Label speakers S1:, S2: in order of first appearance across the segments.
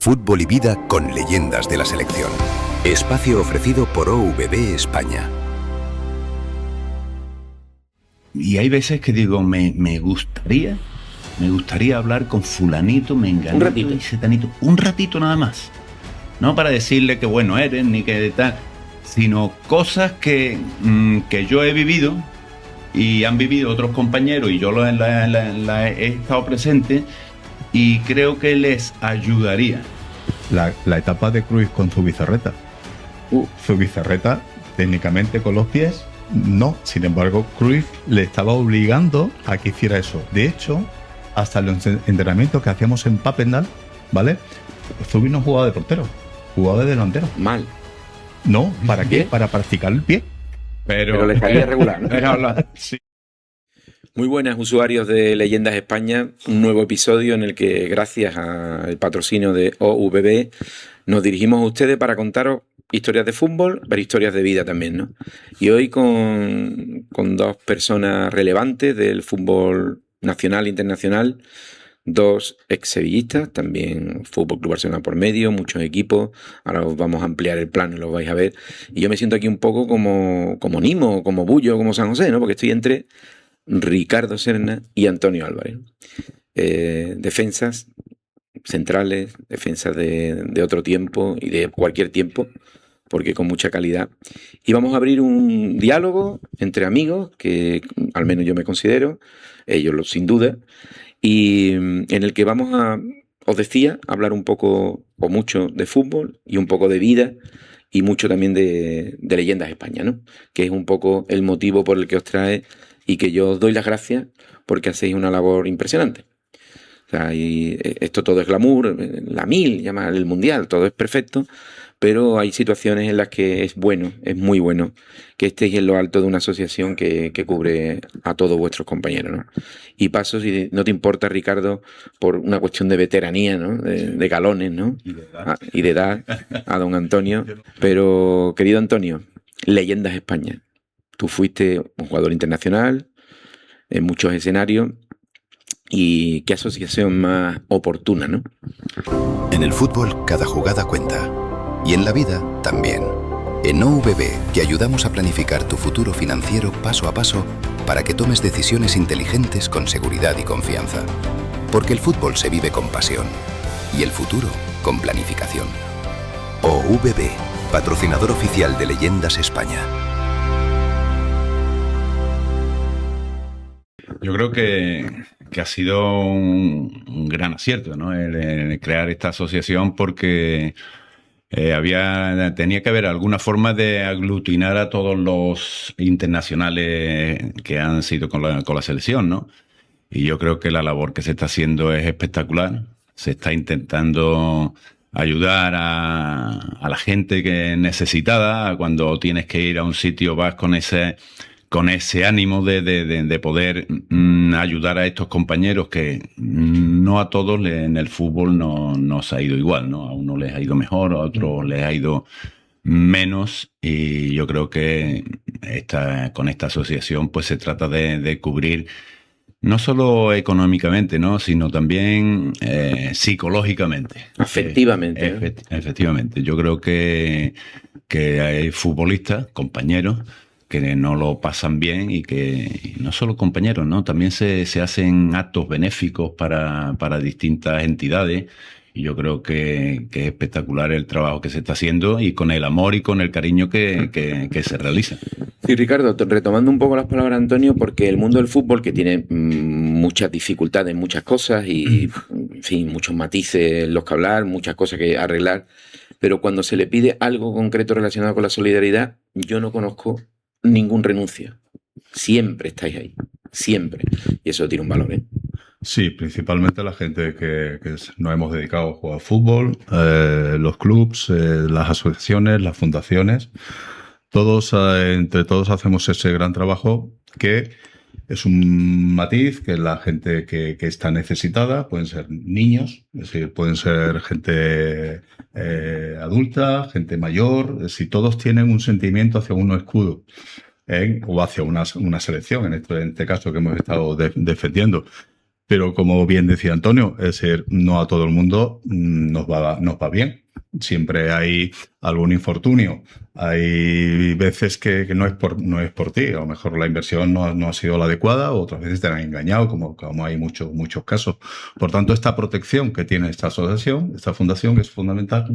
S1: Fútbol y vida con leyendas de la selección. Espacio ofrecido por OVB España.
S2: Y hay veces que digo, me gustaría hablar con fulanito, menganito,
S3: un ratito
S2: y setanito, un ratito nada más. No para decirle que bueno eres, ni que tal, sino cosas que yo he vivido y han vivido otros compañeros y yo he estado presente y creo que les ayudaría.
S4: La etapa de Cruyff con Zubizarreta. Zubizarreta, técnicamente con los pies, no. Sin embargo, Cruyff le estaba obligando a que hiciera eso. De hecho, hasta los entrenamientos que hacíamos en Papendal, ¿vale? Zubi no jugaba de portero, jugaba de delantero.
S3: Mal.
S4: No, ¿para qué? Para practicar el pie.
S3: Pero le salía regular, ¿no?
S2: Sí.
S3: Muy buenas, usuarios de Leyendas España, un nuevo episodio en el que, gracias al patrocinio de OVB, nos dirigimos a ustedes para contaros historias de fútbol, pero historias de vida también, ¿no? Y hoy con dos personas relevantes del fútbol nacional e internacional, dos ex-sevillistas, también Fútbol Club Barcelona por medio, muchos equipos. Ahora os vamos a ampliar el plano y lo vais a ver. Y yo me siento aquí un poco como Nimo, como Bullo, como San José, ¿no? Porque estoy entre Ricardo Serna y Antonio Álvarez. Defensas centrales, defensas de otro tiempo y de cualquier tiempo, porque con mucha calidad. Y vamos a abrir un diálogo entre amigos, que al menos yo me considero, ellos sin duda, y en el que vamos a, os decía, hablar un poco o mucho de fútbol y un poco de vida y mucho también de Leyendas España, ¿no? Que es un poco el motivo por el que os trae y que yo os doy las gracias porque hacéis una labor impresionante. O sea, y esto todo es glamour, la 1000, llama el mundial, todo es perfecto, pero hay situaciones en las que es bueno, es muy bueno que estéis en lo alto de una asociación que cubre a todos vuestros compañeros, ¿no? Y paso, si no te importa, Ricardo, por una cuestión de veteranía, ¿no? De galones, ¿no? Y de edad a don Antonio. Pero, querido Antonio, Leyendas España. Tú fuiste un jugador internacional en muchos escenarios. Y qué asociación más oportuna, ¿no?
S1: En el fútbol, cada jugada cuenta. Y en la vida, también. En OVB te ayudamos a planificar tu futuro financiero paso a paso para que tomes decisiones inteligentes con seguridad y confianza. Porque el fútbol se vive con pasión. Y el futuro, con planificación. OVB, patrocinador oficial de Leyendas España.
S2: Yo creo que ha sido un gran acierto, ¿no? El crear esta asociación, porque tenía que haber alguna forma de aglutinar a todos los internacionales que han sido con la selección, ¿no? Y yo creo que la labor que se está haciendo es espectacular. Se está intentando ayudar a la gente que es necesitada. Cuando tienes que ir a un sitio, vas con ese ánimo de poder ayudar a estos compañeros que no a todos en el fútbol no se ha ido igual, ¿no? A uno les ha ido mejor, a otros les ha ido menos, y yo creo que con esta asociación pues se trata de cubrir no solo económicamente, ¿no? Sino también psicológicamente.
S3: Afectivamente.
S2: Efectivamente. Yo creo que hay futbolistas, compañeros, que no lo pasan bien y que no solo compañeros, ¿no? También se hacen actos benéficos para distintas entidades, y yo creo que es espectacular el trabajo que se está haciendo y con el amor y con el cariño que se realiza.
S3: Sí, Ricardo, retomando un poco las palabras de Antonio, porque el mundo del fútbol, que tiene muchas dificultades, muchas cosas y, en fin, muchos matices en los que hablar, muchas cosas que arreglar, pero cuando se le pide algo concreto relacionado con la solidaridad, yo no conozco ningún renuncio. Siempre estáis ahí, siempre. Y eso tiene un valor, ¿eh?
S4: Sí, principalmente la gente que nos hemos dedicado a jugar fútbol, los clubs, las asociaciones, las fundaciones. Todos, entre todos hacemos ese gran trabajo que es un matiz, que la gente que está necesitada, pueden ser niños, es decir, pueden ser gente adulta, gente mayor, es decir, todos tienen un sentimiento hacia un escudo, o hacia una selección, en este caso que hemos estado defendiendo. Pero como bien decía Antonio, es decir, no a todo el mundo nos va bien. Siempre hay algún infortunio. Hay veces que no es por ti. A lo mejor la inversión no ha sido la adecuada, o otras veces te han engañado, como hay muchos casos. Por tanto, esta protección que tiene esta asociación, esta fundación, es fundamental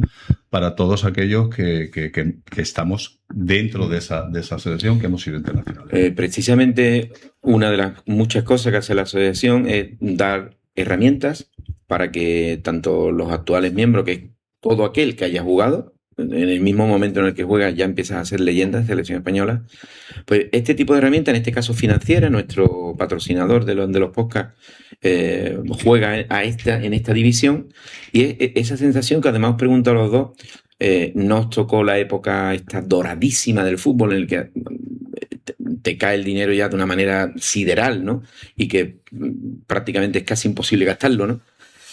S4: para todos aquellos que estamos dentro de esa asociación, que hemos sido internacionales.
S3: Precisamente una de las muchas cosas que hace la asociación es dar herramientas para que tanto los actuales miembros, que es todo aquel que haya jugado, en el mismo momento en el que juega ya empiezas a ser leyenda de selección española, pues este tipo de herramientas, en este caso financiera, nuestro patrocinador de los podcasts juega en esta división, y es esa sensación que además os pregunto a los dos. Nos tocó la época esta doradísima del fútbol, en el que te cae el dinero ya de una manera sideral, ¿no? Y que prácticamente es casi imposible gastarlo, ¿no?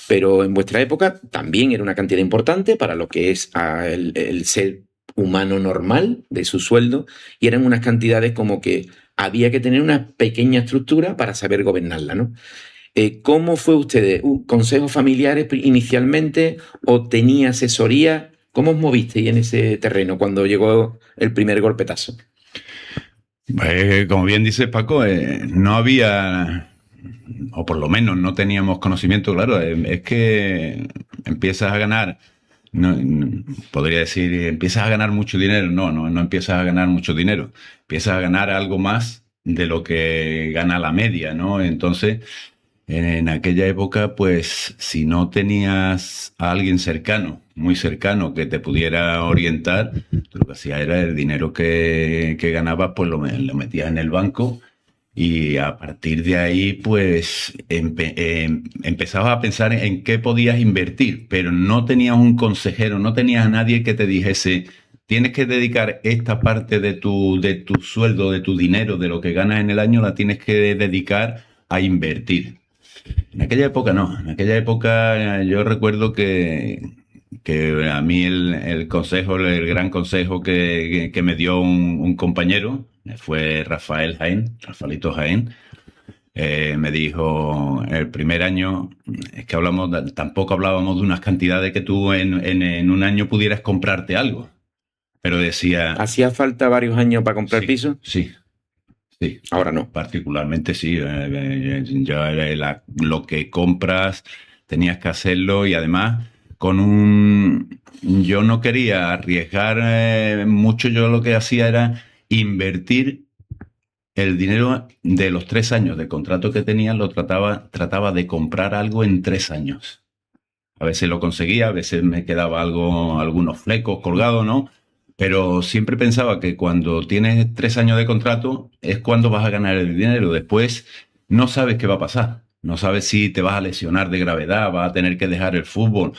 S3: Pero en vuestra época también era una cantidad importante para lo que es el ser humano normal de su sueldo, y eran unas cantidades como que había que tener una pequeña estructura para saber gobernarla, ¿no? ¿Cómo fue ustedes? ¿Consejos familiares inicialmente o tenía asesoría? ¿Cómo os movisteis en ese terreno cuando llegó el primer golpetazo?
S2: Como bien dice Paco, no había, o por lo menos no teníamos conocimiento, claro. Es que empiezas a ganar, podría decir, empiezas a ganar mucho dinero. No empiezas a ganar mucho dinero. Empiezas a ganar algo más de lo que gana la media, ¿no? Entonces, en aquella época, pues, si no tenías a alguien cercano, muy cercano, que te pudiera orientar, tú lo que hacías era el dinero que ganabas, pues lo metías en el banco, y a partir de ahí, pues, empezabas a pensar en qué podías invertir, pero no tenías un consejero, no tenías a nadie que te dijese: tienes que dedicar esta parte de tu sueldo, de tu dinero, de lo que ganas en el año, la tienes que dedicar a invertir. En aquella época no. En aquella época yo recuerdo que a mí el consejo, el gran consejo que me dio un compañero fue Rafaelito Jaén. Me dijo el primer año, es que tampoco hablábamos de unas cantidades que tú en un año pudieras comprarte algo, pero decía...
S3: ¿Hacía falta varios años para comprar piso?
S2: Sí. Sí,
S3: ahora no.
S2: Particularmente sí. Lo que compras tenías que hacerlo, y además yo no quería arriesgar mucho. Yo lo que hacía era invertir el dinero de los 3 años de contrato que tenía, lo trataba de comprar algo en 3 años. A veces lo conseguía, a veces me quedaba algunos flecos colgados, ¿no? Pero siempre pensaba que cuando tienes 3 años de contrato es cuando vas a ganar el dinero. Después no sabes qué va a pasar. No sabes si te vas a lesionar de gravedad, vas a tener que dejar el fútbol,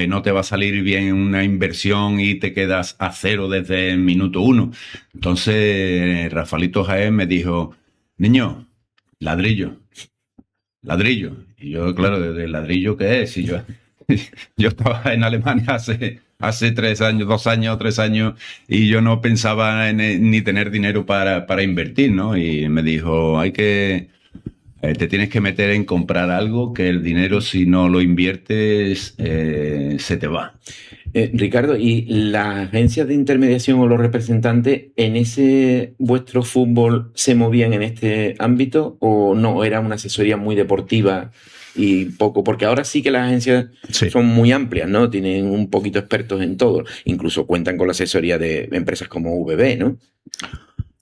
S2: no te va a salir bien una inversión y te quedas a cero desde el minuto 1. Entonces Rafaelito Jaén me dijo: niño, ladrillo. Y yo, claro, ¿de ladrillo qué es? Y yo estaba en Alemania hace 3 años, 2 años, 3 años, y yo no pensaba ni tener dinero para invertir, ¿no? Y me dijo: te tienes que meter en comprar algo, que el dinero, si no lo inviertes, se te va.
S3: Ricardo, ¿y las agencias de intermediación o los representantes en ese vuestro fútbol se movían en este ámbito, o no? ¿Era una asesoría muy deportiva y poco? Porque ahora sí que las agencias son muy amplias, ¿no? Tienen un poquito expertos en todo. Incluso cuentan con la asesoría de empresas como VB, ¿no?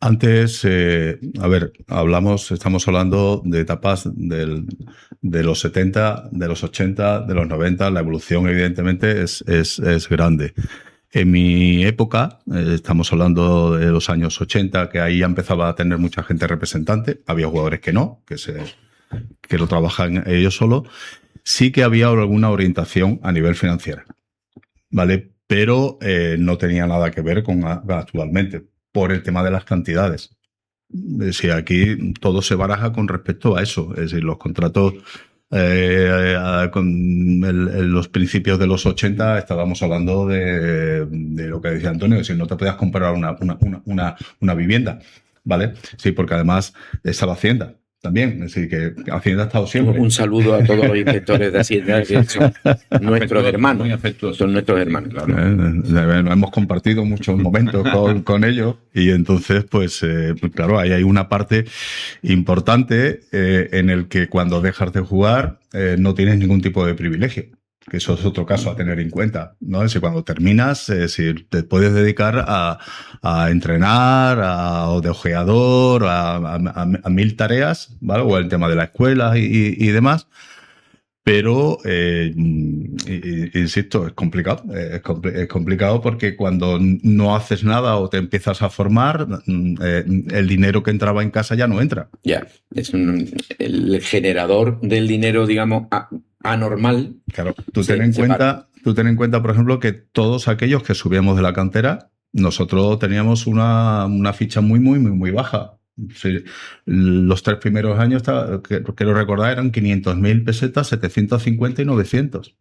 S4: Antes, estamos hablando de etapas de los 70, de los 80, de los 90. La evolución, evidentemente, es grande. En mi época, estamos hablando de los años 80, que ahí ya empezaba a tener mucha gente representante. Había jugadores que no, que lo trabajan ellos solos. Sí que había alguna orientación a nivel financiero, ¿vale? Pero no tenía nada que ver con actualmente, por el tema de las cantidades. Es decir, aquí todo se baraja con respecto a eso. Es decir, los contratos con los principios de los 80 estábamos hablando de lo que decía Antonio, es decir, no te podías comprar una vivienda, ¿vale? Sí, porque además estaba Hacienda. también. Es decir, que Hacienda ha estado siempre.
S3: Un saludo a todos los inspectores de Hacienda, que son nuestros hermanos.
S2: Muy afectuosos.
S3: Son nuestros hermanos, claro.
S4: Hemos compartido muchos momentos con ellos y entonces, pues claro, ahí hay una parte importante en el que cuando dejas de jugar no tienes ningún tipo de privilegio. Que eso es otro caso a tener en cuenta, ¿no? Si cuando terminas, si te puedes dedicar a entrenar, o de ojeador, a 1000 tareas, ¿vale? O el tema de la escuela y demás. Pero, insisto, es complicado. Es complicado porque cuando no haces nada o te empiezas a formar, el dinero que entraba en casa ya no entra.
S3: Ya, es el generador del dinero, digamos, anormal.
S4: Claro, tú ten en cuenta, por ejemplo, que todos aquellos que subíamos de la cantera, nosotros teníamos una ficha muy baja. Sí, los 3 primeros años, quiero recordar, eran 500.000 pesetas, 750 y 900.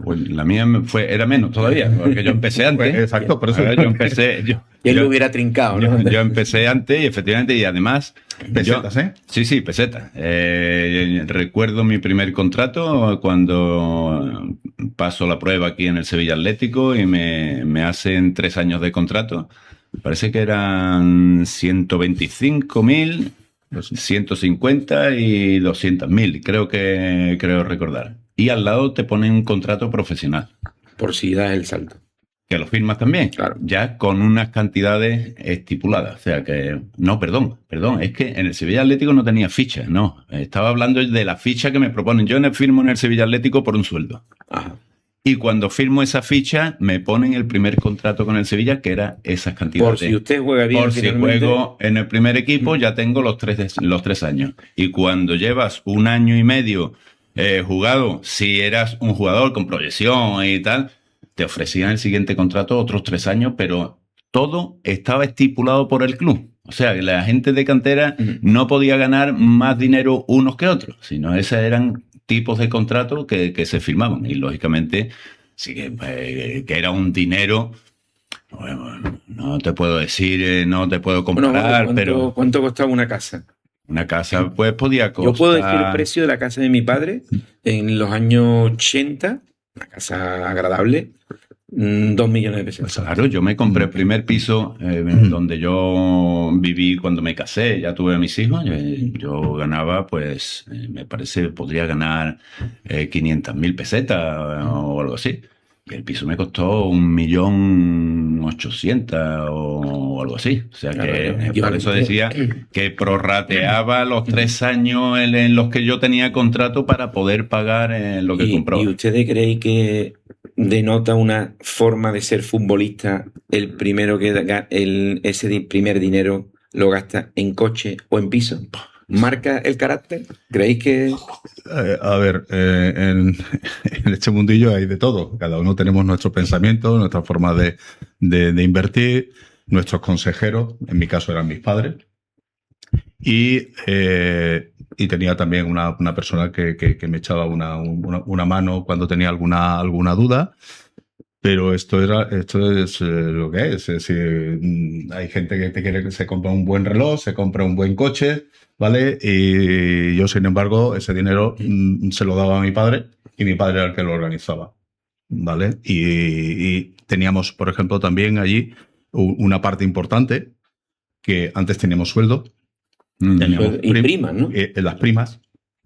S2: Pues la mía era menos todavía, porque yo empecé antes.
S4: Pues, exacto, por eso.
S2: Yo empecé.
S3: Y él lo hubiera trincado, ¿no?
S2: Yo empecé antes y efectivamente, y además.
S4: Pesetas, ¿eh?
S2: Sí, pesetas. Recuerdo mi primer contrato cuando paso la prueba aquí en el Sevilla Atlético y me hacen 3 años de contrato. Parece que eran 125.000, 150 y 200.000, creo recordar. Y al lado te ponen un contrato profesional.
S3: Por si das el salto.
S2: Que lo firmas también,
S3: claro.
S2: Ya con unas cantidades estipuladas. O sea que, no, perdón, es que en el Sevilla Atlético no tenía ficha, no. Estaba hablando de la ficha que me proponen. Yo firmo en el Sevilla Atlético por un sueldo.
S3: Ajá.
S2: Y cuando firmo esa ficha, me ponen el primer contrato con el Sevilla, que era esas cantidades.
S3: Por si usted juega bien.
S2: Por si juego en el primer equipo, ya tengo los 3 años. Y cuando llevas 1 año y medio jugado, si eras un jugador con proyección y tal, te ofrecían el siguiente contrato otros 3 años, pero todo estaba estipulado por el club. O sea, que la gente de cantera no podía ganar más dinero unos que otros, sino esos eran tipos de contratos que se firmaban. Y lógicamente, sí que era un dinero, bueno, no te puedo decir, no te puedo comparar, pero...
S3: ¿Cuánto costaba una casa?
S2: Una casa, pues, podía costar...
S3: Yo puedo decir el precio de la casa de mi padre en los años 80, una casa agradable, 2 millones de pesos.
S2: Pues claro, yo me compré el primer piso donde yo viví cuando me casé, ya tuve a mis hijos, yo ganaba, pues, me parece, podría ganar 500.000 pesetas o algo así. Y el piso me costó 1.800.000 o algo así. O sea que por eso decía que prorrateaba los 3 años en los que yo tenía contrato para poder pagar lo que compró.
S3: ¿Y ustedes creen que denota una forma de ser futbolista el primero que ese primer dinero lo gasta en coche o en piso? ¿Marca el carácter? ¿Creéis que...?
S4: A ver, en este mundillo hay de todo. Cada uno tenemos nuestro pensamiento, nuestra forma de invertir, nuestros consejeros, en mi caso eran mis padres, y tenía también una persona que me echaba una mano cuando tenía alguna duda. Pero esto es lo que es. Es decir, hay gente que se compra un buen reloj, se compra un buen coche, ¿vale? Y yo, sin embargo, ese dinero se lo daba a mi padre y mi padre era el que lo organizaba, ¿vale? Y teníamos, por ejemplo, también allí una parte importante que antes teníamos sueldo. Teníamos
S3: primas, ¿no?
S4: Las primas.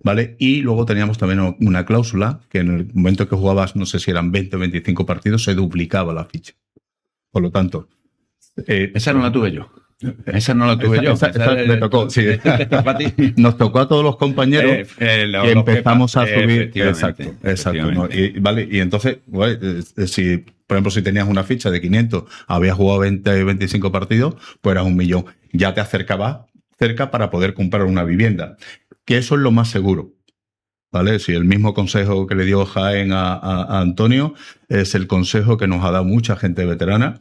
S4: ¿Vale? Y luego teníamos también una cláusula que en el momento que jugabas, no sé si eran 20 o 25 partidos, se duplicaba la ficha. Por lo tanto...
S2: esa no la tuve yo. Esa no la tuve yo.
S4: Esa me tocó, sí. Nos tocó a todos los compañeros que empezamos a subir. Exacto. ¿No? Vale, y entonces, si, por ejemplo, si tenías una ficha de 500, habías jugado 20 o 25 partidos, pues era 1 millón. Ya te acercabas cerca para poder comprar una vivienda. Que eso es lo más seguro, ¿vale? Si el mismo consejo que le dio Jaén a Antonio es el consejo que nos ha dado mucha gente veterana,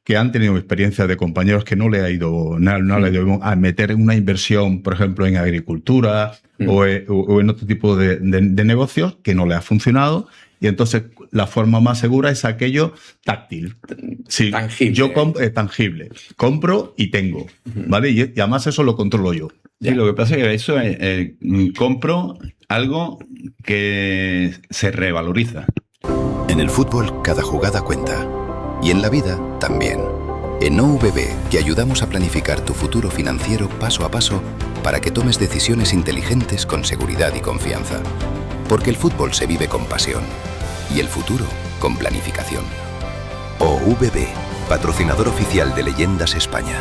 S4: que han tenido experiencia de compañeros que no le ha ido a meter una inversión, por ejemplo, en agricultura o en otro tipo de negocios que no le ha funcionado. Y entonces la forma más segura es aquello táctil. Sí,
S3: tangible.
S4: Tangible. Compro y tengo, ¿vale? Y además eso lo controlo yo.
S2: Sí, lo que pasa es que eso es, compro algo que se revaloriza.
S1: En el fútbol, cada jugada cuenta. Y en la vida, también. En OVB, te ayudamos a planificar tu futuro financiero paso a paso para que tomes decisiones inteligentes con seguridad y confianza. Porque el fútbol se vive con pasión y el futuro con planificación. OVB, patrocinador oficial de Leyendas España.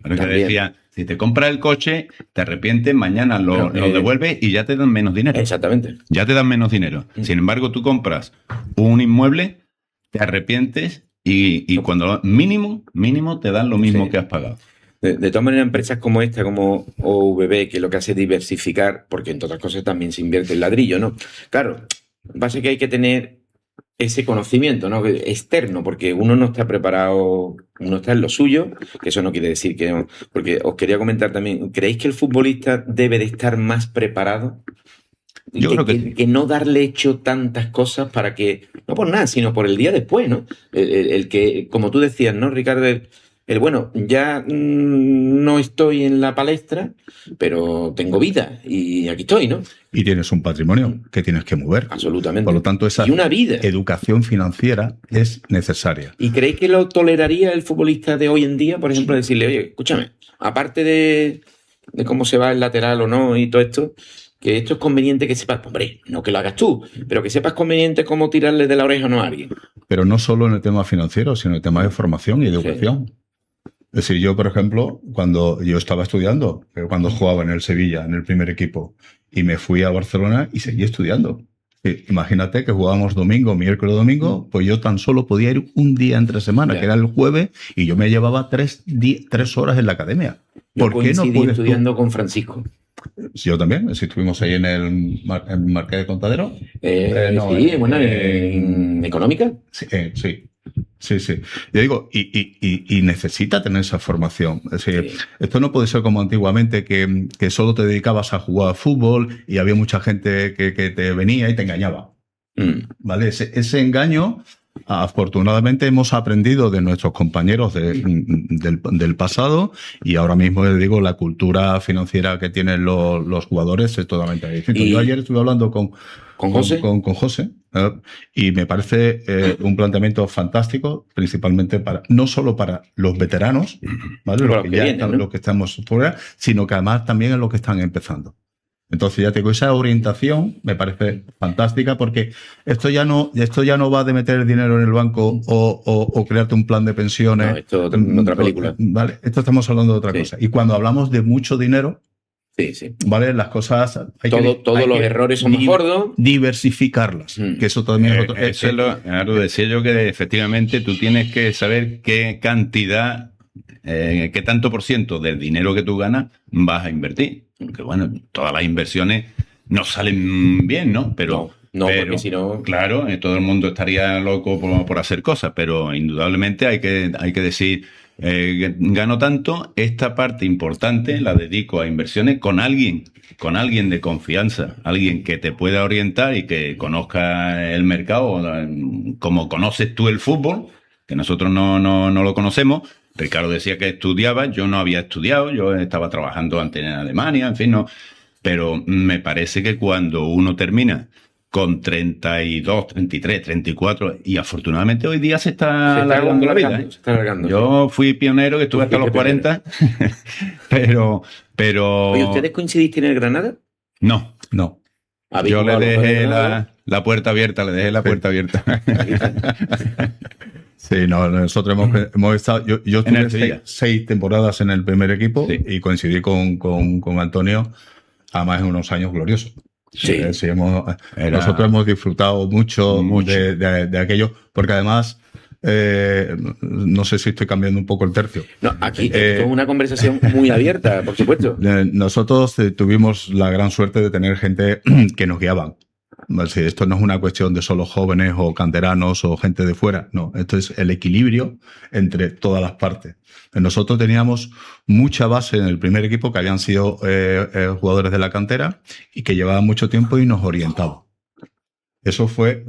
S2: Pero que decía, si te compras el coche, te arrepientes, mañana lo devuelves y ya te dan menos dinero.
S3: Exactamente.
S2: Ya te dan menos dinero. Sin embargo, tú compras un inmueble, te arrepientes y cuando mínimo te dan lo mismo que has pagado.
S3: De todas maneras, empresas como esta, como OVB, que lo que hace es diversificar, porque entre otras cosas también se invierte en ladrillo, ¿no? Claro, pasa que hay que tener ese conocimiento, ¿no? Externo, porque uno no está preparado, uno está en lo suyo, que eso no quiere decir que no. Porque os quería comentar también, ¿creéis que el futbolista debe de estar más preparado?
S2: Yo creo que
S3: no darle hecho tantas cosas para que, no por nada, sino por el día después, ¿no? El que, como tú decías, ¿no, Ricardo? Bueno, ya no estoy en la palestra, pero tengo vida y aquí estoy, ¿no?
S4: Y tienes un patrimonio que tienes que mover.
S3: Absolutamente.
S4: Por lo tanto, esa
S3: y una vida.
S4: Educación financiera es necesaria.
S3: ¿Y creéis que lo toleraría el futbolista de hoy en día? Por ejemplo, decirle, oye, escúchame, aparte de cómo se va el lateral o no y todo esto, que esto es conveniente que sepas, hombre, no que lo hagas tú, pero que sepas conveniente cómo tirarle de la oreja o no a alguien.
S4: Pero no solo en el tema financiero, sino en el tema de formación y de educación. Es decir, yo, por ejemplo, cuando yo estaba estudiando, cuando jugaba en el Sevilla, en el primer equipo, y me fui a Barcelona y seguí estudiando. Imagínate que jugábamos domingo, miércoles, domingo, pues yo tan solo podía ir un día entre semana, que era el jueves, y yo me llevaba 3 horas en la academia.
S3: ¿Por qué no puedes estudiando con Francisco?
S4: Yo también, si estuvimos ahí en el Marqués de Contadero.
S3: ¿En económica?
S4: Sí. Yo digo, y necesita tener esa formación. Es decir, esto no puede ser como antiguamente, que solo te dedicabas a jugar a fútbol y había mucha gente que te venía y te engañaba. ¿Vale? Ese engaño, afortunadamente, hemos aprendido de nuestros compañeros del pasado, y ahora mismo, les digo, la cultura financiera que tienen los jugadores es totalmente distinta. Yo ayer estuve hablando con José, y me parece un planteamiento fantástico, principalmente no solo para los veteranos, ¿vale? Los que estamos fuera, sino que además también en los que están empezando. Entonces, ya te digo, esa orientación me parece fantástica, porque esto ya no va de meter dinero en el banco o crearte un plan de pensiones.
S3: No, esto es otra película.
S4: Vale, esto estamos hablando de otra cosa. Y cuando hablamos de mucho dinero, ¿vale? Las cosas...
S3: Todos los errores son más gordos.
S4: Diversificarlas, que eso también es otro...
S2: Eso lo decía yo, que efectivamente tú tienes que saber qué cantidad, qué tanto por ciento del dinero que tú ganas vas a invertir. Porque bueno, todas las inversiones no salen bien, ¿no? Pero
S3: porque si no...
S2: Claro, todo el mundo estaría loco por hacer cosas, pero indudablemente hay que decir... gano tanto, esta parte importante la dedico a inversiones con alguien de confianza, alguien que te pueda orientar y que conozca el mercado como conoces tú el fútbol, que nosotros no lo conocemos. Ricardo decía que estudiaba, yo no había estudiado, yo estaba trabajando antes en Alemania, en fin, no. Pero me parece que cuando uno termina con 32, 33, 34, y afortunadamente hoy día se está alargando la vida.
S3: Se está alargando.
S2: Yo fui pionero, que estuve hasta los 40, pero...
S3: Oye, ¿ustedes coincidiste en el Granada?
S2: No. Yo le dejé la puerta abierta,
S4: Sí, nosotros hemos estado... Yo estuve 6 temporadas en el primer equipo, y coincidí con Antonio, además en unos años gloriosos. Nosotros hemos disfrutado mucho. De aquello, porque además, no sé si estoy cambiando un poco el tercio.
S3: No, aquí esto es una conversación muy abierta, por supuesto.
S4: Nosotros tuvimos la gran suerte de tener gente que nos guiaban. Sí, esto no es una cuestión de solo jóvenes o canteranos o gente de fuera, no, esto es el equilibrio entre todas las partes. Nosotros teníamos mucha base en el primer equipo que habían sido jugadores de la cantera y que llevaban mucho tiempo y nos orientaban. Eso fue.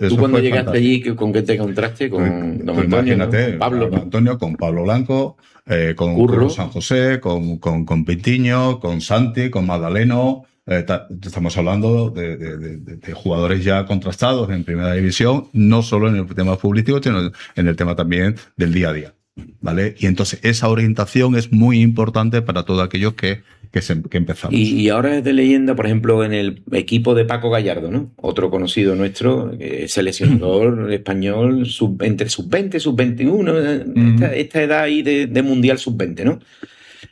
S3: ¿Tú cuando llegaste allí, con qué te encontraste? ¿Con don Antonio?
S4: Imagínate,
S3: ¿no? Pablo.
S4: Antonio, con Pablo Blanco, con San José, con Pintiño, con Santi, con Magdaleno. Estamos hablando de jugadores ya contrastados en primera división, no solo en el tema futbolístico, sino en el tema también del día a día. ¿Vale? Y entonces esa orientación es muy importante para todos aquellos que empezamos.
S3: Y ahora es de leyenda, por ejemplo, en el equipo de Paco Gallardo, ¿no? Otro conocido nuestro, seleccionador español, entre sub-20, sub-21, esta edad ahí de mundial sub-20, ¿no?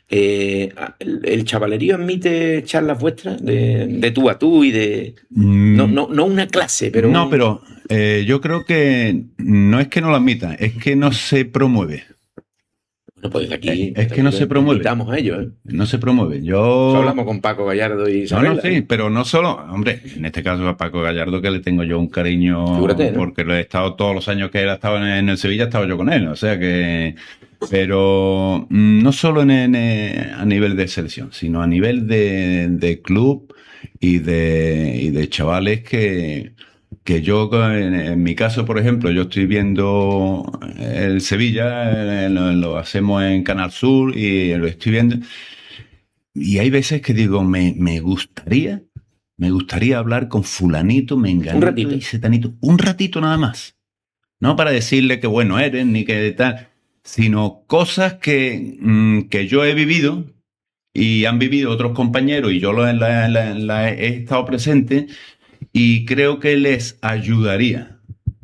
S3: ¿El chavalerío admite charlas vuestras de tú a tú y de... No una clase, pero...
S2: No, pero yo creo que no es que no lo admita, es que no se promueve.
S3: Bueno, pues aquí...
S2: Es que no se promueve.
S3: Invitamos a ellos, ¿eh?
S2: No se promueve.
S3: Hablamos con Paco Gallardo y Isabel.
S2: No, sí, pero no solo... Hombre, en este caso a Paco Gallardo, que le tengo yo un cariño...
S3: Fíjate, ¿no?
S2: Porque lo he estado todos los años que él ha estado en el Sevilla, he estado yo con él. O sea que... Pero no solo a nivel de selección, sino a nivel de club y de chavales que yo, en mi caso, por ejemplo, yo estoy viendo el Sevilla, lo hacemos en Canal Sur y lo estoy viendo. Y hay veces que digo, me gustaría hablar con fulanito, menganito y setanito. Un ratito nada más. No para decirle que bueno eres, ni que tal... sino cosas que yo he vivido y han vivido otros compañeros y yo he estado presente y creo que les ayudaría.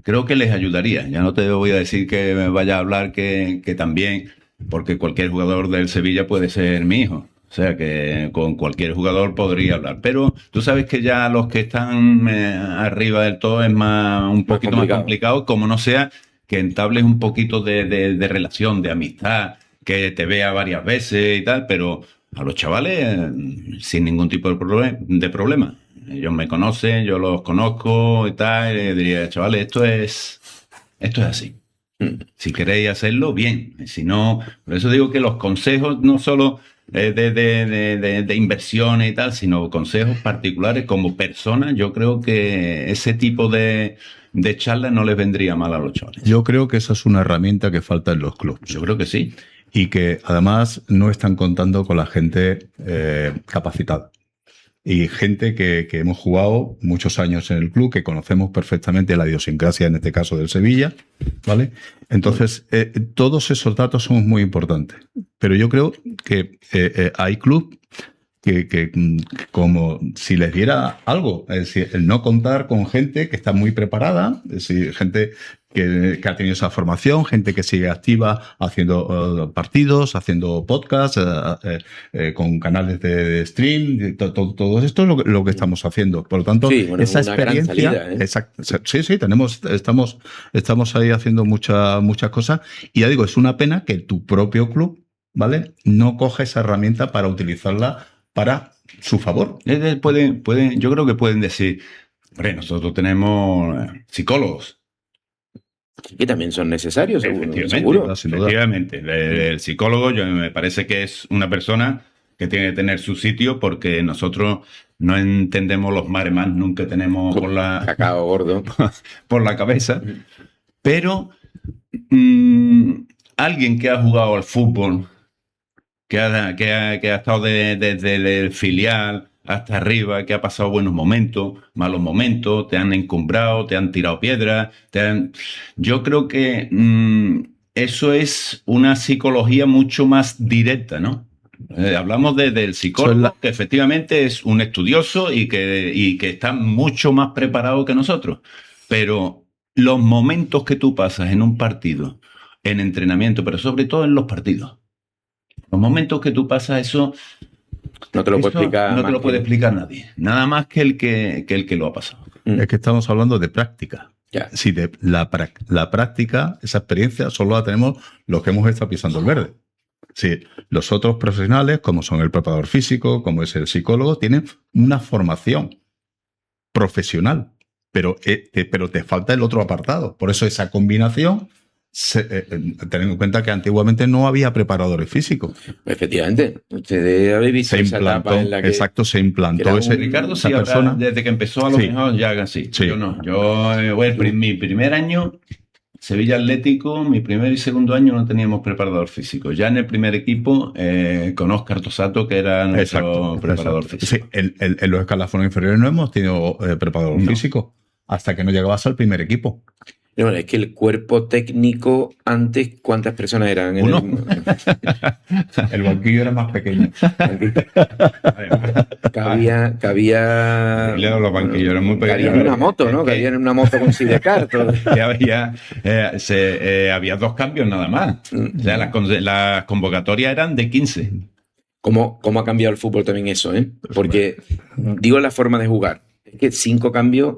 S2: Ya no te voy a decir que me vaya a hablar que también, porque cualquier jugador del Sevilla puede ser mi hijo. O sea que con cualquier jugador podría hablar. Pero tú sabes que ya los que están arriba del todo es un poquito más complicado, como no sea... que entables un poquito de relación, de amistad, que te vea varias veces y tal, pero a los chavales sin ningún tipo de problema. Ellos me conocen, yo los conozco y tal, y diría, chavales, esto es así. Si queréis hacerlo, bien. Si no, por eso digo que los consejos no solo de inversiones y tal, sino consejos particulares como personas, yo creo que ese tipo de charlas no les vendría mal a los chavales.
S4: Yo creo que esa es una herramienta que falta en los clubes.
S2: Yo creo que sí.
S4: Y que además no están contando con la gente capacitada. Y gente que hemos jugado muchos años en el club, que conocemos perfectamente la idiosincrasia, en este caso del Sevilla, ¿vale? Entonces, todos esos datos son muy importantes. Pero yo creo que hay clubes que como si les diera algo, es decir, el no contar con gente que está muy preparada, es decir, gente que ha tenido esa formación, gente que sigue activa haciendo partidos, haciendo podcasts, con canales de stream, todo esto es lo que estamos haciendo. Por lo tanto, sí, bueno, esa experiencia... Salida, ¿eh? Exacto, sí, estamos ahí haciendo muchas cosas y ya digo, es una pena que tu propio club, ¿vale?, no coja esa herramienta para utilizarla para su favor.
S2: Yo creo que pueden decir, hombre, nosotros tenemos psicólogos.
S3: Que también son necesarios,
S2: Efectivamente. El psicólogo me parece que es una persona que tiene que tener su sitio, porque nosotros no entendemos los mares más, nunca tenemos
S3: cacao gordo
S2: por la cabeza. Pero alguien que ha jugado al fútbol, que ha estado desde el filial hasta arriba, que ha pasado buenos momentos, malos momentos, te han encumbrado, te han tirado piedras, yo creo que eso es una psicología mucho más directa, ¿no? Hablamos del psicólogo, que efectivamente es un estudioso y que está mucho más preparado que nosotros, pero los momentos que tú pasas en un partido, en entrenamiento, pero sobre todo en los partidos, los momentos que tú pasas, eso
S3: no te lo puede explicar.
S2: No te lo puede explicar nadie. Nada más que el que lo ha pasado.
S4: Es que estamos hablando de práctica.
S3: Ya.
S4: Sí, de la práctica, esa experiencia, solo la tenemos los que hemos estado pisando el verde. Sí, los otros profesionales, como son el preparador físico, como es el psicólogo, tienen una formación. profesional, pero te falta el otro apartado. Por eso esa combinación, teniendo en cuenta que antiguamente no había preparadores físicos.
S3: Efectivamente, ustedes habéis visto esa etapa en la que...
S4: Exacto, se implantó ese
S2: Ricardo,
S4: esa
S2: sí,
S4: persona.
S2: desde que empezó a lo mejor ya así.
S4: Sí.
S2: Yo no. Mi primer año, Sevilla Atlético, mi primer y segundo año no teníamos preparador físico. Ya en el primer equipo, con Óscar Tosato, que era nuestro preparador físico.
S4: Sí, en los escalafones inferiores no hemos tenido preparador físico hasta que no llegabas al primer equipo.
S3: No, es que el cuerpo técnico antes, ¿cuántas personas eran?
S4: Uno. El banquillo era más pequeño.
S3: Cabía
S2: Los banquillos eran muy pequeños.
S3: Cabía en una moto, ¿no? Cabía en una moto con sidecar.
S2: Había 2 cambios nada más. O sea, las convocatorias eran de 15.
S3: ¿Cómo ha cambiado el fútbol también eso, eh? Porque, digo, la forma de jugar. Es que 5 cambios...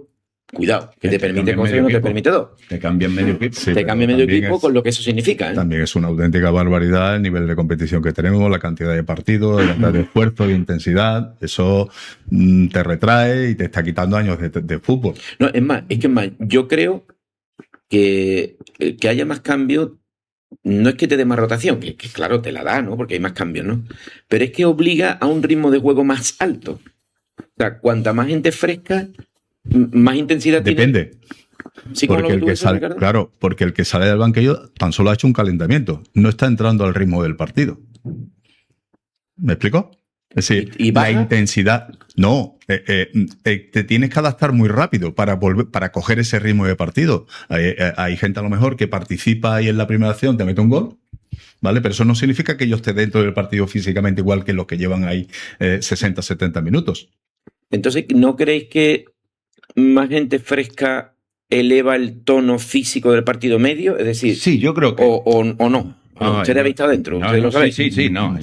S3: Cuidado, que te permite cosas y no te permite 2.
S2: Te cambian medio equipo.
S3: Sí, te cambia medio equipo con lo que eso significa.
S4: También es una auténtica barbaridad el nivel de competición que tenemos, la cantidad de partidos, la cantidad de esfuerzo, de intensidad. Eso te retrae y te está quitando años de fútbol.
S3: No, es más, yo creo que haya más cambios no es que te dé más rotación, que claro, te la da, ¿no? Porque hay más cambios, ¿no? Pero es que obliga a un ritmo de juego más alto. O sea, cuanta más gente fresca, más intensidad
S4: Depende.
S3: tiene. ¿Sí,
S4: porque el que sale, claro, porque el que sale del banquillo tan solo ha hecho un calentamiento, no está entrando al ritmo del partido. ¿Me explico? Es decir, la intensidad. No, te tienes que adaptar muy rápido para coger ese ritmo de partido. Hay gente a lo mejor que participa y en la primera acción te mete un gol, ¿vale? Pero eso no significa que yo esté dentro del partido físicamente igual que los que llevan ahí 60, 70 minutos.
S3: Entonces, ¿no creéis que más gente fresca eleva el tono físico del partido medio? Es decir,
S2: sí, yo creo que...
S3: O no. ¿Ustedes habéis estado dentro?
S2: No,
S3: lo sabéis?
S2: Sí, no.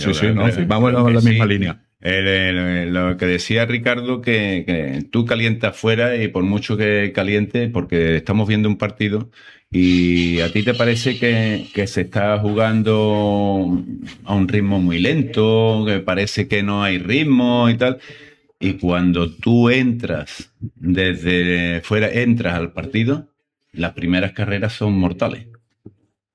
S4: Vamos en la misma línea.
S2: Lo que decía Ricardo, que tú calientas fuera y por mucho que caliente, porque estamos viendo un partido y a ti te parece que se está jugando a un ritmo muy lento, que parece que no hay ritmo y tal. Y cuando tú entras desde fuera, entras al partido, las primeras carreras son mortales.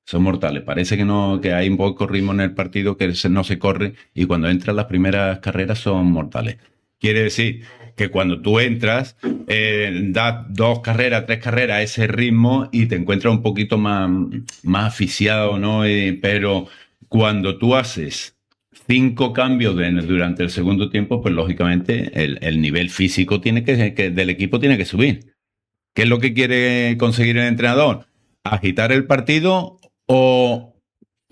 S2: Son mortales. Parece que hay un poco ritmo en el partido, que no se corre, y cuando entras las primeras carreras son mortales. Quiere decir que cuando tú entras, das 2 carreras, 3 carreras a ese ritmo y te encuentras un poquito más asfixiado, ¿no? Pero cuando tú haces 5 cambios durante el segundo tiempo, pues lógicamente el nivel físico del equipo tiene que subir. ¿Qué es lo que quiere conseguir el entrenador? ¿Agitar el partido o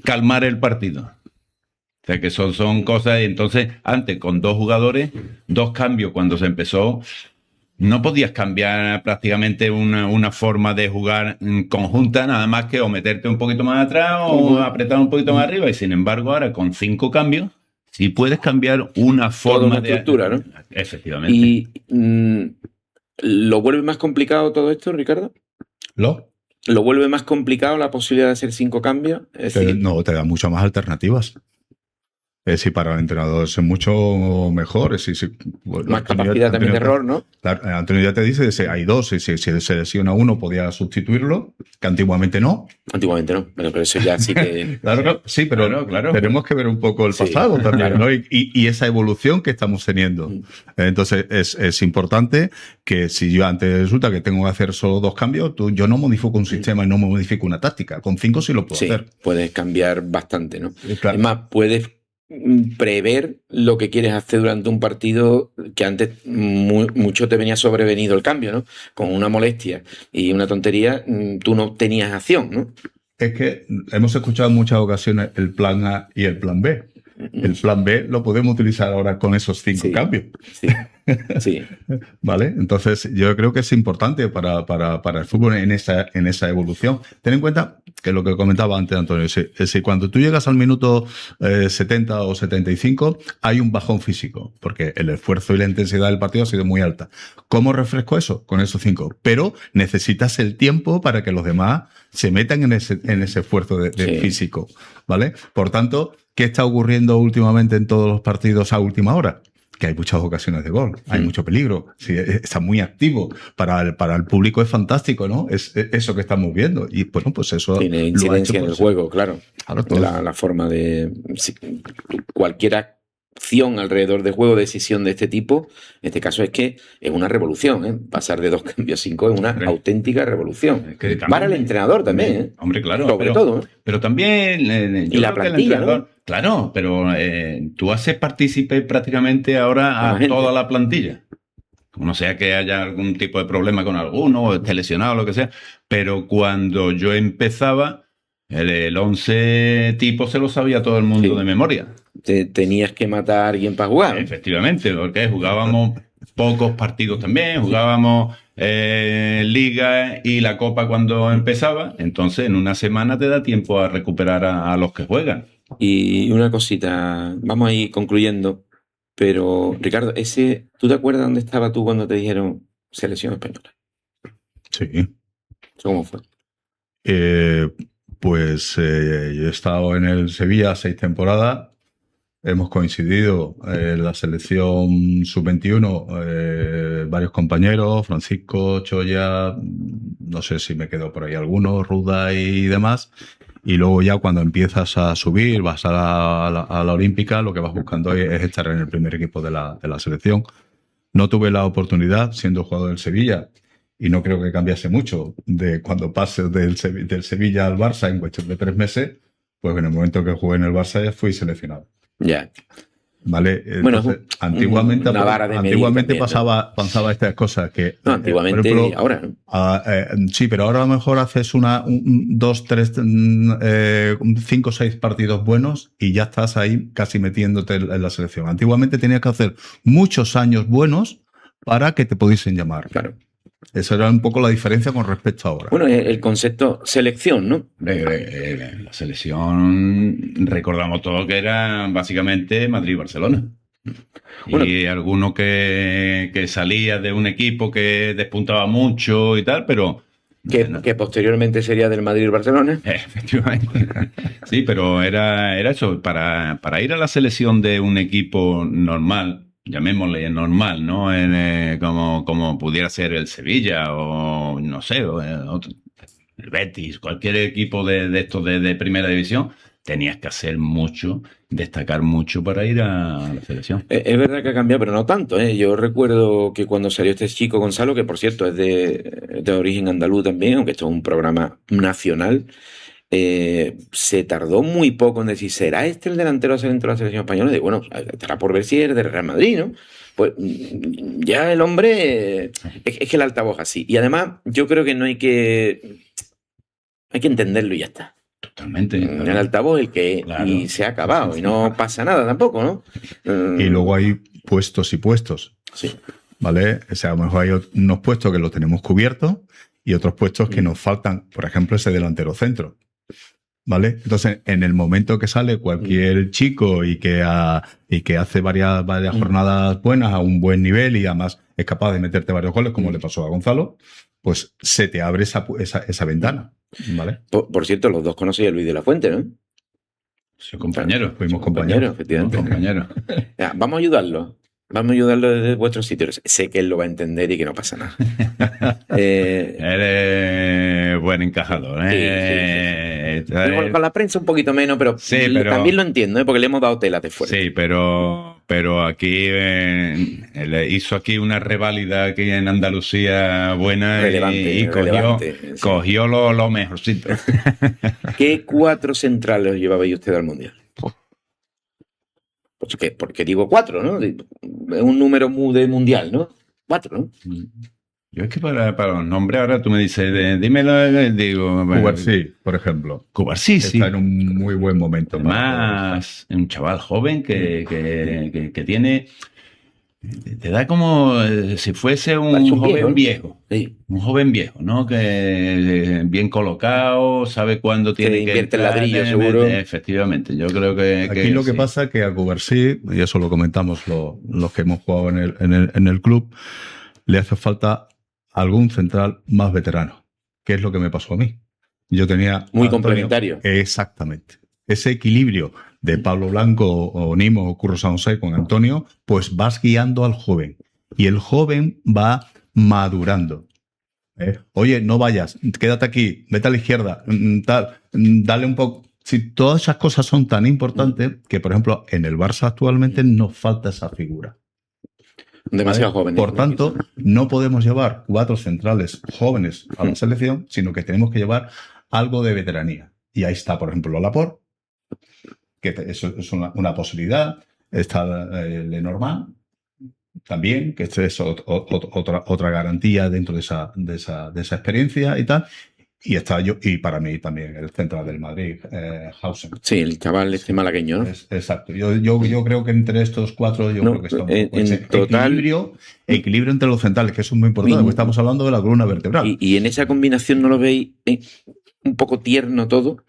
S2: calmar el partido? O sea que son cosas. Y entonces, antes con 2 jugadores, 2 cambios cuando se empezó, no podías cambiar prácticamente una forma de jugar conjunta, nada más que o meterte un poquito más atrás o apretar un poquito más arriba. Y sin embargo, ahora con 5 cambios, sí puedes cambiar una forma
S3: de estructura, ¿no?
S2: Efectivamente.
S3: ¿Y lo vuelve más complicado todo esto, Ricardo? ¿Lo vuelve más complicado la posibilidad de hacer 5 cambios?
S4: No, te da muchas más alternativas. Es decir, para el entrenador es mucho mejor.
S3: Más capacidad también de error, ¿no?
S4: Claro, Antonio ya te dice, hay 2, si se lesiona uno podía sustituirlo, que antiguamente no.
S3: Antiguamente no, pero eso ya sí que...
S4: Claro, sí, pero
S2: claro.
S4: Tenemos que ver un poco el pasado también, claro. ¿No? Y esa evolución que estamos teniendo. Entonces, es importante que si yo antes resulta que tengo que hacer solo 2 cambios, yo no modifico un sistema y no modifico una táctica. Con 5 sí lo puedo hacer.
S3: Puedes cambiar bastante, ¿no?
S4: Claro.
S3: Es más, puedes prever lo que quieres hacer durante un partido que antes mucho te venía sobrevenido el cambio, ¿no? Con una molestia y una tontería, tú no tenías acción, ¿no?
S4: Es que hemos escuchado en muchas ocasiones el plan A y el plan B. El plan B lo podemos utilizar ahora con esos 5 cambios.
S3: Sí.
S4: ¿Vale? Entonces, yo creo que es importante para el fútbol en esa evolución. Ten en cuenta que lo que comentaba antes, Antonio, es decir, cuando tú llegas al minuto 70 o 75, hay un bajón físico, porque el esfuerzo y la intensidad del partido ha sido muy alta. ¿Cómo refresco eso? Con esos 5. Pero necesitas el tiempo para que los demás se metan en ese esfuerzo de físico, ¿vale? Por tanto, ¿qué está ocurriendo últimamente en todos los partidos a última hora? que hay muchas ocasiones de gol, hay mucho peligro, sí, está muy activo, para el público es fantástico, ¿no? Es eso que estamos viendo, y bueno, pues eso
S3: tiene
S4: lo ha
S3: incidencia
S4: hecho,
S3: en el
S4: pues,
S3: juego, claro.
S4: todo.
S3: La forma de... cualquier acción alrededor de juego, decisión de este tipo, en este caso es que es una revolución, ¿eh? Pasar de 2 cambios a 5 es una auténtica revolución.
S2: Es que también,
S3: para el entrenador también, ¿eh?
S2: Hombre, claro.
S3: Sobre todo, ¿eh?
S2: Pero también...
S3: Y la plantilla, ¿no?
S2: Claro, pero tú haces partícipe prácticamente ahora a toda la plantilla. No sea que haya algún tipo de problema con alguno, o esté lesionado o lo que sea, pero cuando yo empezaba, el 11 tipo se lo sabía todo el mundo de memoria.
S3: Tenías que matar a alguien para jugar.
S2: Efectivamente, porque jugábamos pocos partidos también, jugábamos Liga y la Copa cuando empezaba, entonces en una semana te da tiempo a recuperar a los que juegan.
S3: Y una cosita, vamos a ir concluyendo, pero Ricardo, ¿tú te acuerdas dónde estaba tú cuando te dijeron selección española?
S4: Sí.
S3: ¿Cómo fue?
S4: Pues yo he estado en el Sevilla 6 temporadas. Hemos coincidido en la selección sub-21, varios compañeros, Francisco, Choya, no sé si me quedo por ahí alguno, Ruda y demás. Y luego ya cuando empiezas a subir, vas a la Olímpica, lo que vas buscando es estar en el primer equipo de la selección. No tuve la oportunidad, siendo jugador del Sevilla, y no creo que cambiase mucho de cuando pase del Sevilla al Barça en cuestión de 3 meses, pues en el momento que jugué en el Barça ya fui seleccionado.
S3: Ya.
S4: ¿Vale?
S3: Bueno,
S4: entonces, antiguamente
S3: también,
S4: pasaba estas cosas que...
S3: No, antiguamente
S4: por ejemplo,
S3: y ahora, ¿no?
S4: sí, pero ahora a lo mejor haces 2, 3, 5 o 6 partidos buenos y ya estás ahí casi metiéndote en la selección. Antiguamente tenías que hacer muchos años buenos para que te pudiesen llamar.
S3: Claro.
S4: Esa era un poco la diferencia con respecto a ahora.
S3: Bueno, el concepto selección, ¿no?
S2: La selección, recordamos todo que era básicamente Madrid y Barcelona. Bueno, y alguno que salía de un equipo que despuntaba mucho y tal, pero...
S3: Que posteriormente sería del Madrid y Barcelona.
S2: Efectivamente. Sí, pero era eso, para ir a la selección de un equipo normal, llamémosle normal, ¿no? Como pudiera ser el Sevilla o no sé, el Betis, cualquier equipo de estos de primera división, tenías que hacer mucho, destacar mucho para ir a la selección.
S3: Es verdad que ha cambiado, pero no tanto, ¿eh? Yo recuerdo que cuando salió este chico Gonzalo, que por cierto es de origen andaluz también, aunque esto es un programa nacional, se tardó muy poco en decir, ¿será este el delantero centro de la selección española? Y bueno, estará por ver si es de Real Madrid, ¿no? Pues ya el hombre, es que el altavoz así. Y además, yo creo que no hay que entenderlo y ya está.
S2: Totalmente.
S3: El altavoz el que claro. Y se ha acabado y no pasa nada tampoco, ¿no?
S4: Y luego hay puestos y puestos.
S3: Sí.
S4: ¿Vale? O sea, a lo mejor hay unos puestos que los tenemos cubiertos y otros puestos que nos faltan, por ejemplo, ese delantero centro. ¿Vale? Entonces, en el momento que sale cualquier chico y que hace varias jornadas buenas a un buen nivel y además es capaz de meterte varios goles, como le pasó a Gonzalo, pues se te abre esa ventana. ¿Vale?
S3: Por cierto, los dos conocéis a Luis de la Fuente, ¿no?
S2: Su compañero.
S4: Fuimos compañeros.
S3: Efectivamente.
S2: Compañeros.
S3: Vamos a ayudarlo. Vamos a ayudarlo desde vuestros sitios. Sé que él lo va a entender y que no pasa nada.
S2: Eres buen encajador.
S3: Sí. Con la prensa un poquito menos, pero también lo entiendo, porque le hemos dado tela de fuera.
S2: Sí, pero aquí él hizo aquí una reválida aquí en Andalucía buena y cogió lo mejorcito.
S3: ¿Qué 4 centrales llevabais usted al Mundial? Porque digo 4, ¿no? Es un número de mundial, ¿no? 4, ¿no?
S2: Yo es que para los nombres ahora tú me dices, dímelo, digo...
S4: Cubarsí, por ejemplo.
S2: Cubarsí, sí.
S4: Está en un muy buen momento.
S2: Además, un chaval joven que tiene... Te da como si fuese un joven viejo.
S3: Sí.
S2: Un joven viejo, ¿no? Que bien colocado, sabe cuándo tiene que
S3: invierte el ladrillo, seguro.
S2: Efectivamente, yo creo que...
S4: Aquí lo que pasa es que a Cubarsí, y eso lo comentamos los que hemos jugado en el club, le hace falta algún central más veterano, que es lo que me pasó a mí. Yo tenía...
S3: Muy complementario.
S4: Exactamente. Ese equilibrio de Pablo Blanco o Nimo o Curro San José con Antonio, pues vas guiando al joven. Y el joven va madurando. Oye, no vayas, quédate aquí, vete a la izquierda, tal, dale un poco. Si todas esas cosas son tan importantes que, por ejemplo, en el Barça actualmente nos falta esa figura.
S3: Demasiado jóvenes.
S4: Por tanto, no podemos llevar 4 centrales jóvenes a la selección, sino que tenemos que llevar algo de veteranía. Y ahí está, por ejemplo, Laporte, que eso es una posibilidad. Está Lenormand también, que es otra garantía dentro de esa experiencia y tal. Y está y para mí también el central del Madrid, Hausen.
S3: Sí, el chaval este malagueño, ¿no?
S4: Exacto. Yo creo que entre estos 4 creo que estamos
S3: en total
S4: equilibrio entre los centrales, que eso es muy importante, porque estamos hablando de la columna vertebral.
S3: Y en esa combinación, ¿no lo veis un poco tierno todo?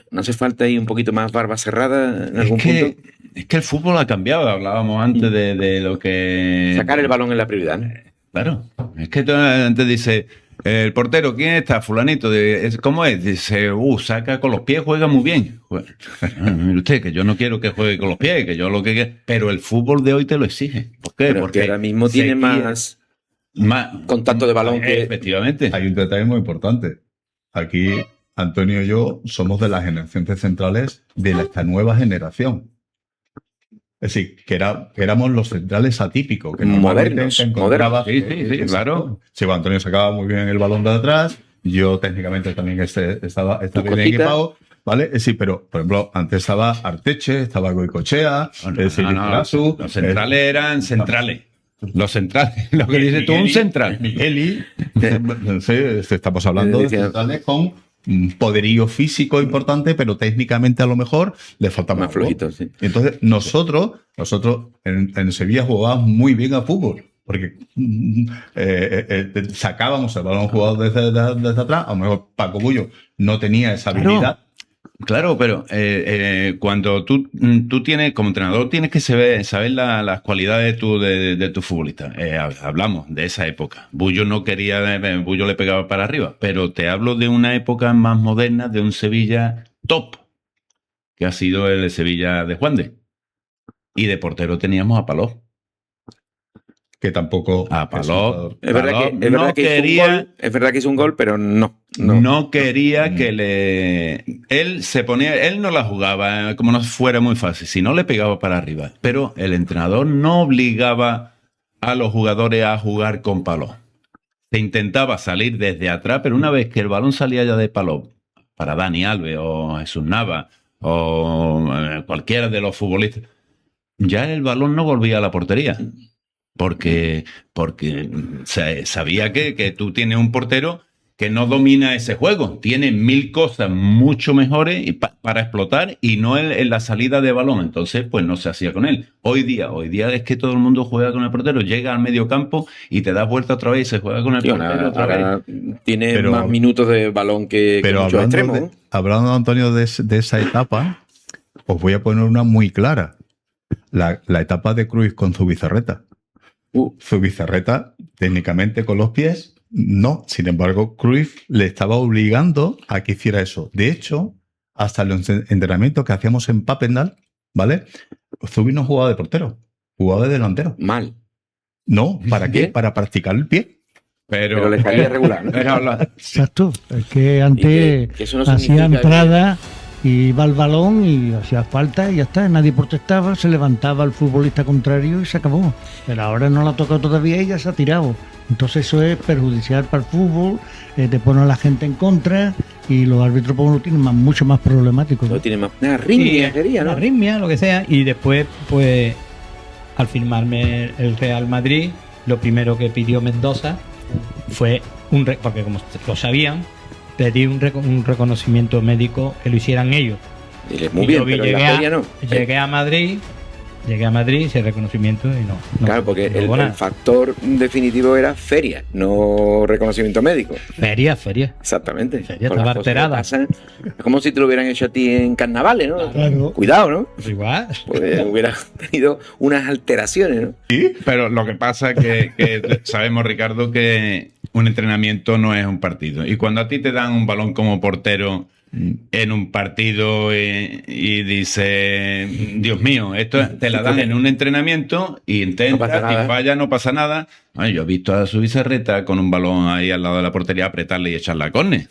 S3: ¿No hace falta ahí un poquito más barba cerrada en algún punto?
S2: Es que el fútbol ha cambiado. Hablábamos antes de lo que...
S3: Sacar el balón en la prioridad, ¿no?
S2: Claro. Es que tú antes dice... El portero, ¿quién está? Fulanito. ¿Cómo es? Dice, saca con los pies, juega muy bien. Mire usted, que yo no quiero que juegue con los pies, que yo lo que... Pero el fútbol de hoy te lo exige. ¿Por qué? Porque
S3: ahora mismo tiene más contacto de balón que...
S2: Efectivamente.
S4: Hay un detalle muy importante. Aquí, Antonio y yo somos de las generaciones centrales de esta nueva generación. Es decir, que éramos los centrales atípicos. Que
S3: modernos.
S2: Sí, claro.
S4: Sí, Antonio sacaba muy bien el balón de atrás. Yo técnicamente también estaba bien equipado. ¿Vale? Sí, pero, por ejemplo, antes estaba Arteche, estaba Goicoechea,
S2: Los centrales eran centrales. Los centrales, lo que dices tú, un central.
S4: Migueli. Estamos hablando de centrales con poderío físico importante, pero técnicamente a lo mejor le falta más
S3: flojito, sí.
S4: Entonces, nosotros en Sevilla jugábamos muy bien a fútbol, porque sacábamos el balón jugado desde atrás. A lo mejor Paco Bullo no tenía esa habilidad.
S2: Claro, pero cuando tú tienes, como entrenador, tienes que saber las cualidades de tu futbolista. Hablamos de esa época. Bullo no quería, Bullo le pegaba para arriba, pero te hablo de una época más moderna, de un Sevilla top, que ha sido el Sevilla de Juan de. Y de portero teníamos a Paló.
S4: Que tampoco...
S2: A Paló.
S3: Es verdad que hizo un gol, pero no
S2: quería que él no la jugaba como no fuera muy fácil, si no le pegaba para arriba. Pero el entrenador no obligaba a los jugadores a jugar con Paló. Se intentaba salir desde atrás, pero una vez que el balón salía ya de Paló, para Dani Alves o Jesús Nava o cualquiera de los futbolistas, ya el balón no volvía a la portería. Porque sabía que tú tienes un portero que no domina ese juego. Tiene 1000 cosas mucho mejores para explotar y no en la salida de balón. Entonces, pues no se hacía con él. Hoy día es que todo el mundo juega con el portero. Llega al medio campo y te das vuelta otra vez y se juega con el portero otra vez.
S3: Tiene más minutos de balón que muchos extremos.
S4: Hablando, Antonio, de esa etapa, os voy a poner una muy clara. La etapa de Cruyff con Zubizarreta. Zubizarreta, técnicamente con los pies, no. Sin embargo, Cruyff le estaba obligando a que hiciera eso. De hecho, hasta los entrenamientos que hacíamos en Papendal, ¿vale? Zubi no jugaba de portero, jugaba de delantero.
S3: Mal.
S4: No, ¿para qué? Para practicar el pie.
S3: Pero le salía regular, ¿no?
S5: Exacto. Es que antes hacía entrada y iba al balón y hacía falta y ya está, nadie protestaba, se levantaba el futbolista contrario y se acabó. Pero ahora no la ha tocado todavía y ya se ha tirado. Entonces eso es perjudicial para el fútbol, te pone a la gente en contra y los árbitros pues, lo tienen mucho más problemático.
S3: Lo tienen más... Una arritmia sería, ¿no?
S6: Una arritmia, lo que sea. Y después, pues, al firmarme el Real Madrid, lo primero que pidió Mendoza fue porque como lo sabían, pedí un reconocimiento médico que lo hicieran ellos.
S3: Muy bien, pero en la feria no.
S6: Llegué a Madrid, ese reconocimiento y no.
S3: Claro, porque el factor definitivo era feria, no reconocimiento médico.
S6: Feria.
S3: Exactamente.
S6: Feria, estaba alterada.
S3: Es como si te lo hubieran hecho a ti en carnavales, ¿no?
S5: Claro.
S3: Cuidado, ¿no?
S6: Igual.
S3: Pues hubiera tenido unas alteraciones, ¿no?
S2: Sí, pero lo que pasa es que sabemos, Ricardo, que un entrenamiento no es un partido. Y cuando a ti te dan un balón como portero en un partido y dice, Dios mío, esto te la dan en un entrenamiento y intenta, y falla, no pasa nada. Bueno, yo he visto a su Bizarreta con un balón ahí al lado de la portería apretarle y echarla a córner.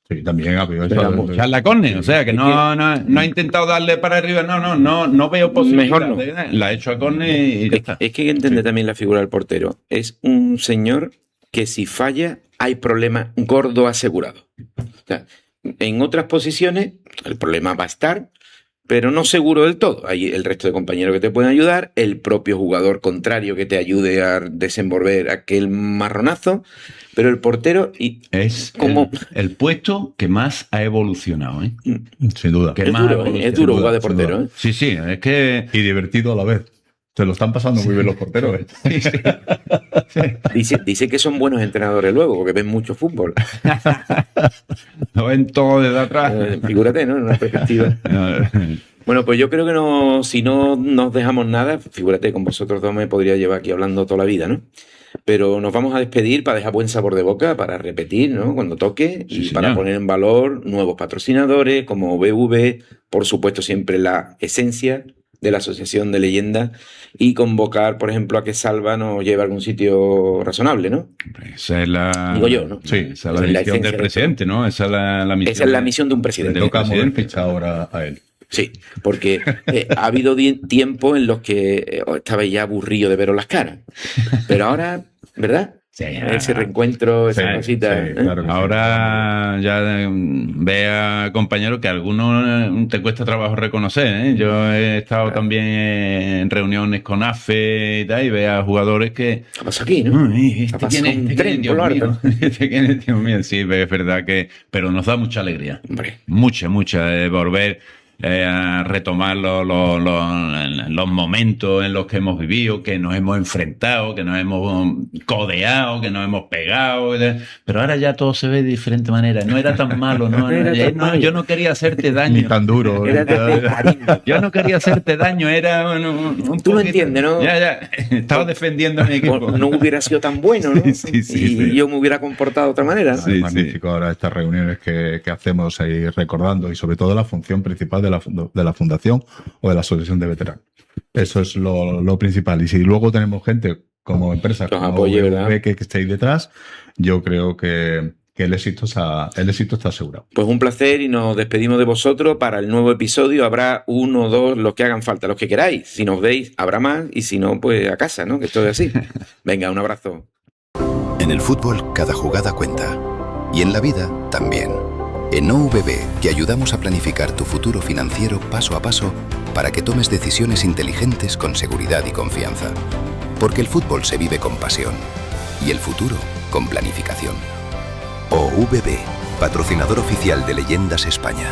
S4: Sí, también ha habido
S2: echarla a córner, o sea que no ha intentado darle para arriba, no veo posibilidad.
S3: Mejor no.
S2: La ha hecho a córner y ya está.
S3: Es que hay que entender también la figura del portero. Es un señor que si falla hay problema gordo asegurado. O sea, en otras posiciones el problema va a estar, pero no seguro del todo. Hay el resto de compañeros que te pueden ayudar, el propio jugador contrario que te ayude a desenvolver aquel marronazo, pero el portero
S2: es como el puesto que más ha evolucionado, ¿eh?
S4: Sin duda.
S3: Es duro jugar de portero, ¿eh?
S2: Sí, es que...
S4: Y divertido a la vez. Se lo están pasando muy bien los porteros, ¿eh?
S3: Sí. Dice que son buenos entrenadores luego, porque ven mucho fútbol.
S2: Lo ven todo desde atrás.
S3: Figúrate, ¿no? En una perspectiva. Bueno, pues yo creo que si no nos dejamos nada, figúrate, con vosotros dos me podría llevar aquí hablando toda la vida, ¿no? Pero nos vamos a despedir para dejar buen sabor de boca, para repetir, ¿no? Cuando toque, y para poner en valor nuevos patrocinadores como BV, por supuesto siempre la esencia de la Asociación de Leyendas, y convocar, por ejemplo, a que Salva nos lleve a algún sitio razonable, ¿no?
S2: Esa es la...
S3: Digo yo, ¿no?
S2: Sí, esa es la misión del presidente, ¿no? Esa es la misión.
S3: Esa es la misión de un presidente.
S4: Le toca mover ficha ahora a él.
S3: Sí, porque ha habido tiempo en los que estaba ya aburrido de veros las caras. Pero ahora, ¿verdad?
S2: Sí,
S3: ese reencuentro, esa cosita.
S4: Sí, claro que
S2: ahora ya vea, compañero, que a algunos te cuesta trabajo reconocer, ¿eh? Yo he estado también en reuniones con AFE y tal, y vea jugadores que...
S3: ¿Qué pasa aquí, no?
S2: Dios mío, sí, es verdad que... Pero nos da mucha alegría.
S3: Hombre.
S2: Mucha, volver a retomar los momentos en los que hemos vivido, que nos hemos enfrentado, que nos hemos codeado, que nos hemos pegado, pero ahora ya todo se ve de diferente manera. No era tan malo, yo no quería hacerte daño.
S4: Ni tan duro.
S2: Yo no quería hacerte daño, era un
S3: Tú lo entiendes, ¿no?
S2: Ya, estaba defendiendo a mi equipo.
S3: No hubiera sido tan bueno, ¿no? Sí. Yo me hubiera comportado de otra manera.
S4: Es magnífico ahora estas reuniones que hacemos ahí recordando, y sobre todo la función principal de la fundación o de la asociación de veteranos. Eso es lo principal. Y si luego tenemos gente como empresa, como VV, que estéis detrás, yo creo que el éxito está asegurado.
S3: Pues un placer, y nos despedimos de vosotros. Para el nuevo episodio habrá 1 o 2, los que hagan falta, los que queráis. Si nos veis, habrá más, y si no, pues a casa, ¿no? Que esto es así. Venga, un abrazo.
S1: En el fútbol, cada jugada cuenta. Y en la vida, también. En OVB te ayudamos a planificar tu futuro financiero paso a paso para que tomes decisiones inteligentes con seguridad y confianza. Porque el fútbol se vive con pasión y el futuro con planificación. OVB, patrocinador oficial de Leyendas España.